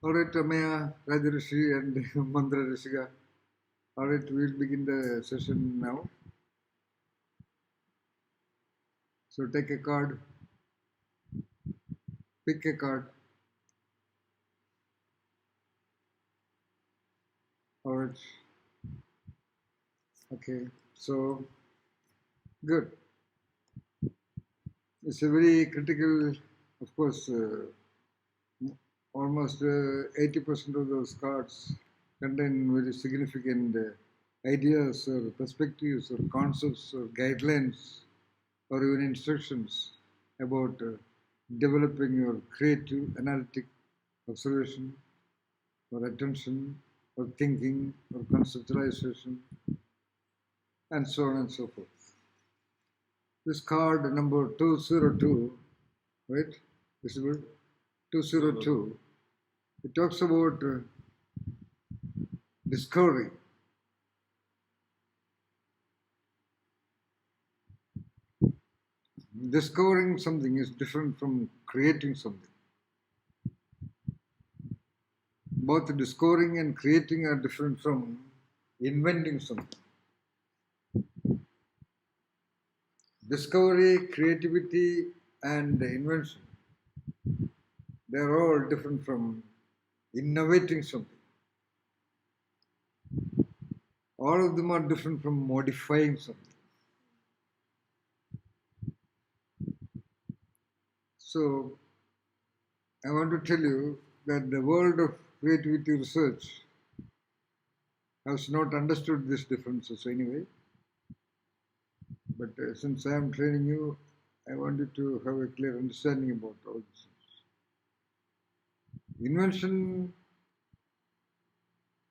All right, Amaya, Rajarishi and Mandra Rishika. All right, we'll begin the session now. So take a card, pick a card. All right. Okay, so good. It's a very critical, of course, almost 80% of those cards contain very significant ideas or perspectives or concepts or guidelines or even instructions about developing your creative, analytic observation or attention or thinking or conceptualization and so on and so forth. This card number 202, right? Visible? 202. It talks about discovery. Discovering something is different from creating something. Both discovering and creating are different from inventing something. Discovery, creativity, and invention, they are all different from innovating something. All of them are different from modifying something. So, I want to tell you that the world of creativity research has not understood these differences anyway. But since I am training you, I want you to have a clear understanding about all this. Invention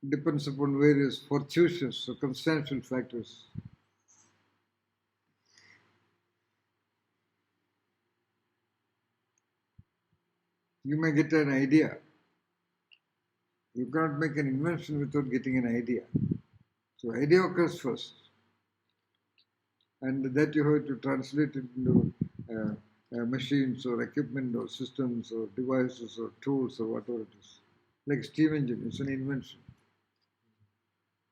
depends upon various fortuitous, circumstantial factors. You may get an idea. You cannot make an invention without getting an idea. So idea occurs first. And that you have to translate it into machines or equipment or systems or devices or tools or whatever it is. Like steam engine, it's an invention.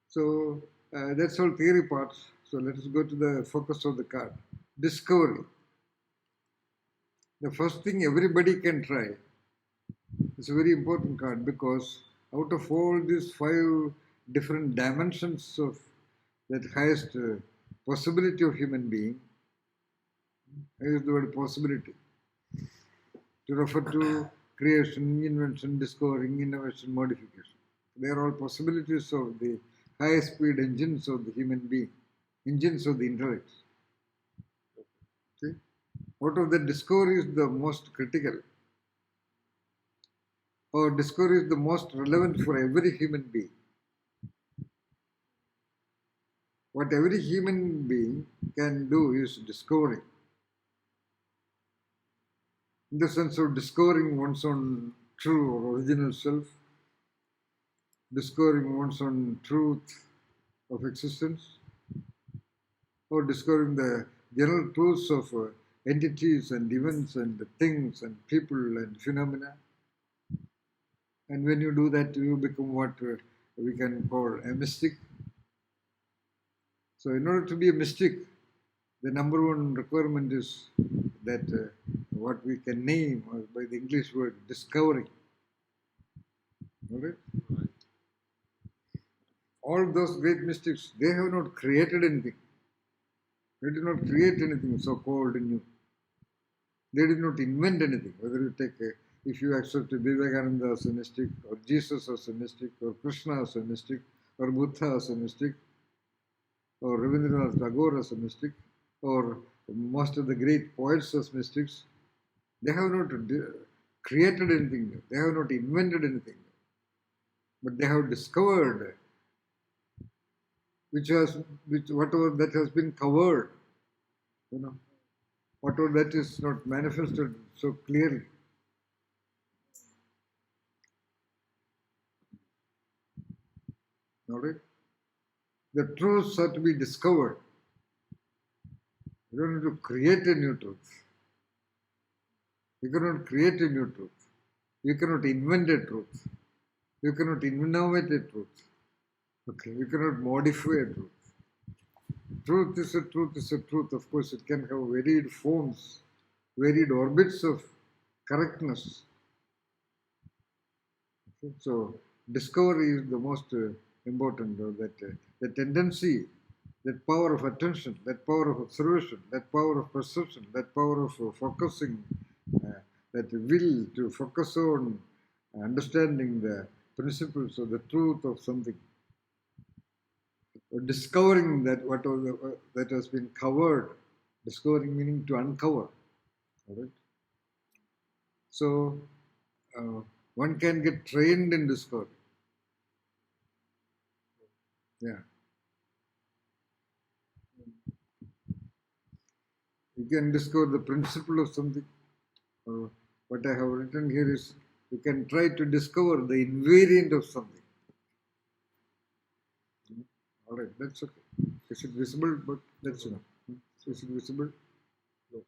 So that's all theory parts. So let us go to the focus of the card. Discovery. The first thing everybody can try. It's a very important card because out of all these 5 different dimensions of that highest possibility of human being, I use the word possibility to refer to creation, invention, discovering, innovation, modification. They are all possibilities of the high-speed engines of the human being, engines of the intellect. Okay? Out of that, discovery is the most critical, or discovery is the most relevant for every human being. What every human being can do is discovering. In the sense of discovering one's own true or original self, discovering one's own truth of existence, or discovering the general truths of entities and events and things and people and phenomena. And when you do that, you become what we can call a mystic. So in order to be a mystic, the number one requirement is that what we can name by the English word discovering. All right? Right. All those great mystics, they have not created anything. They did not create anything so-called new. They did not invent anything. Whether you take if you accept Vivekananda as a mystic, or Jesus as a mystic, or Krishna as a mystic, or Buddha as a mystic, or Rabindranath Tagore as a mystic, or most of the great poets as mystics, they have not created anything new. They have not invented anything new. But they have discovered which whatever that has been covered, whatever that is not manifested so clearly. All right? The truths are to be discovered. You don't need to create a new truth. You cannot create a new truth. You cannot invent a truth. You cannot innovate a truth. Okay, you cannot modify a truth. Truth is a truth is a truth. Of course, it can have varied forms, varied orbits of correctness. Okay? So, discovery is the most important. The tendency, that power of attention, that power of observation, that power of perception, that power of focusing, uh, that will to focus on understanding the principles of the truth of something, or discovering that what was that has been covered. Discovering meaning to uncover. All right. So uh, one can get trained in discovery. Yeah, you can discover the principle of something. Or what I have written here is you can try to discover the invariant of something. All right, that's okay. Is it visible? But that's enough. Is it visible? No.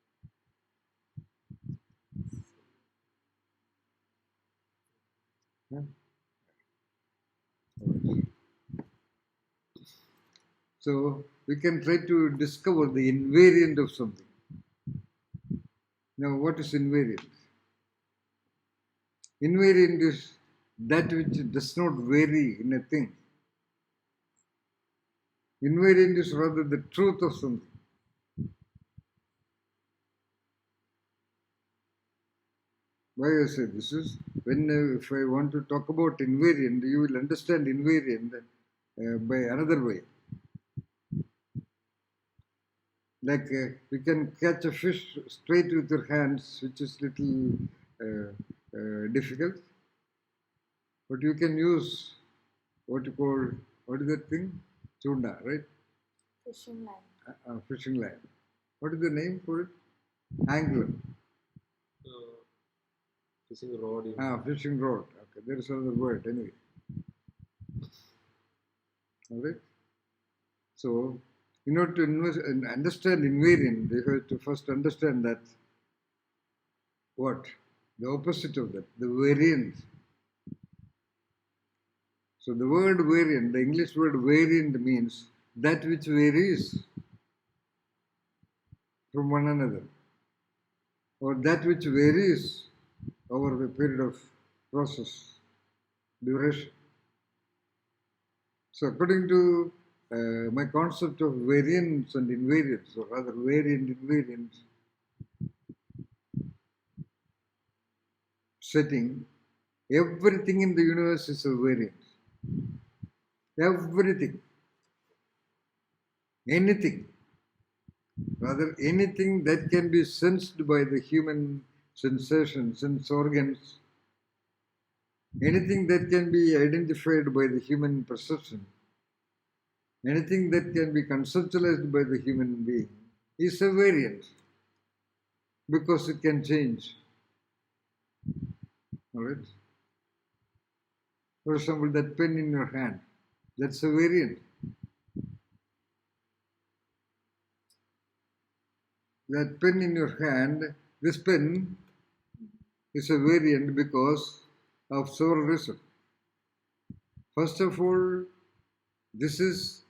Yeah. All right. So we can try to discover the invariant of something. Now, what is invariant? Invariant is that which does not vary in a thing. Invariant is rather the truth of something. Why I say this is when if I want to talk about invariant, you will understand invariant by another way. Like you can catch a fish straight with your hands, which is little difficult, but you can use what you call, what is that thing? Tuna, right? Fishing line. Fishing line. What is the name for it? Angler. Fishing rod. Fishing rod. Okay, there is another word anyway. All right. So, in order to understand invariant, you have to first understand that what? The opposite of that, the variant. So the word variant, the English word variant means that which varies from one another, or that which varies over a period of process, duration. So according to my concept of variance and invariance, or rather variant invariant setting, everything in the universe is a variant. Everything. Anything. Rather, anything that can be sensed by the human sensation, sense organs, anything that can be identified by the human perception, anything that can be conceptualized by the human being is a variant because it can change. All right? For example, that pen in your hand, that's a variant. That pen in your hand, this pen is a variant because of several reasons. First of all, this is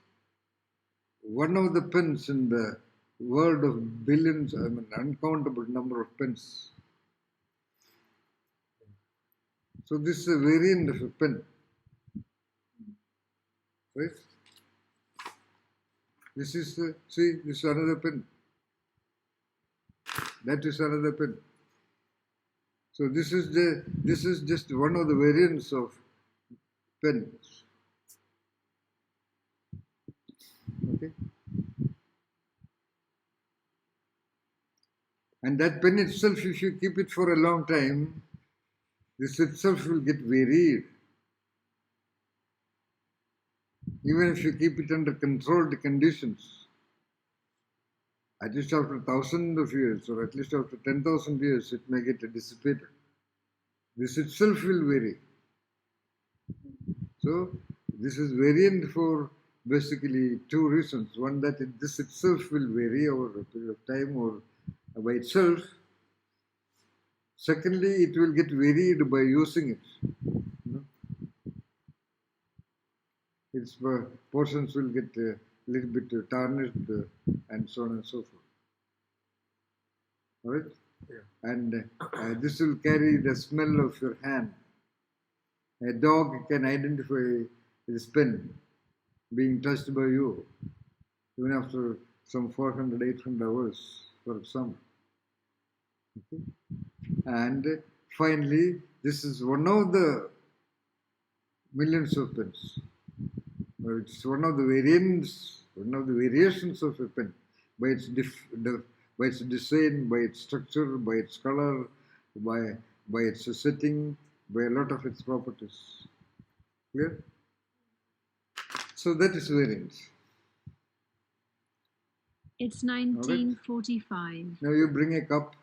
one of the pens in the world of billions, I mean, uncountable number of pens. So this is a variant of a pen, right? This is see, this is another pen. That is another pen. So this is just one of the variants of pens. Okay. And that pen itself, if you keep it for a long time, this itself will get varied. Even if you keep it under controlled conditions, at least after thousands of years, or at least after 10,000 years, it may get dissipated. This itself will vary. So, this is variant for basically two reasons. One, that this itself will vary over a period of time or by itself. Secondly, it will get varied by using it. You know? its portions will get a little bit tarnished and so on and so forth. All right? Yeah. And this will carry the smell of your hand. A dog can identify its pen being touched by you, even after some 400, 800 hours, for example. Okay? And finally, this is one of the millions of pens. It's one of the variations of a pen by its by its design, by its structure, by its color, by its setting, by a lot of its properties. Clear? So that is variance. It's 19:45. Now you bring a cup.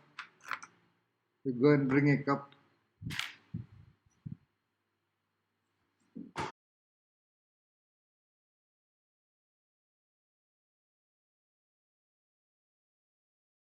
You go and bring a cup.